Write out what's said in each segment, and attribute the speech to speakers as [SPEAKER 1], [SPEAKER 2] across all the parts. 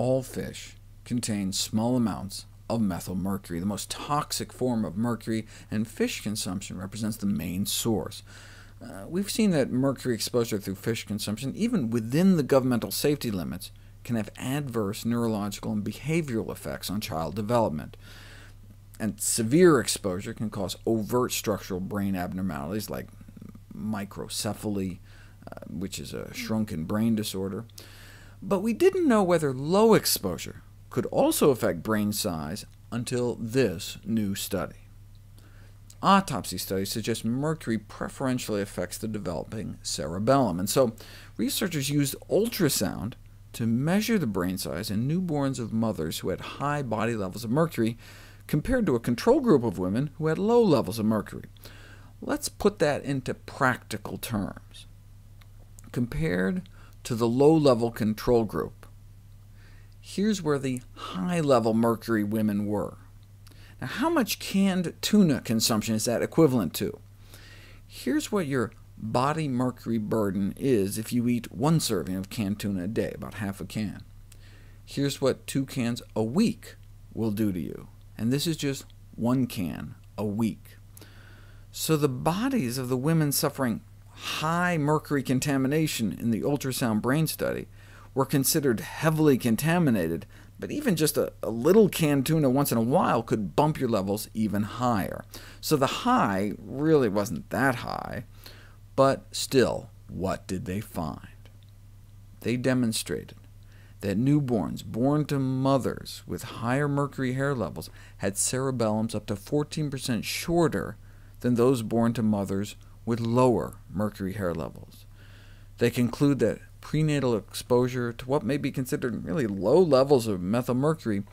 [SPEAKER 1] all fish contain small amounts of methylmercury, the most toxic form of mercury, and fish consumption represents the main source. We've seen that mercury exposure through fish consumption, even within the governmental safety limits, can have adverse neurological and behavioral effects on child development. And severe exposure can cause overt structural brain abnormalities like microcephaly, which is a shrunken brain disorder. But we didn't know whether low exposure could also affect brain size until this new study. Autopsy studies suggest mercury preferentially affects the developing cerebellum, and so researchers used ultrasound to measure the brain size in newborns of mothers who had high body levels of mercury, compared to a control group of women who had low levels of mercury. Let's put that into practical terms. Compared to the low-level control group, here's where the high-level mercury women were. Now, how much canned tuna consumption is that equivalent to? Here's what your body mercury burden is if you eat 1 serving of canned tuna a day, about half a can. Here's what 2 cans a week will do to you, and this is just 1 can a week. So the bodies of the women suffering high mercury contamination in the ultrasound brain study were considered heavily contaminated, but even just a little canned tuna once in a while could bump your levels even higher. So the high really wasn't that high, but still, what did they find? They demonstrated that newborns born to mothers with higher mercury hair levels had cerebellums up to 14% shorter than those born to mothers with lower mercury hair levels. They conclude that prenatal exposure to what may be considered really low levels of methylmercury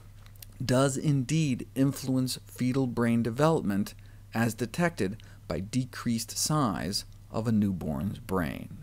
[SPEAKER 1] does indeed influence fetal brain development, as detected by decreased size of a newborn's brain.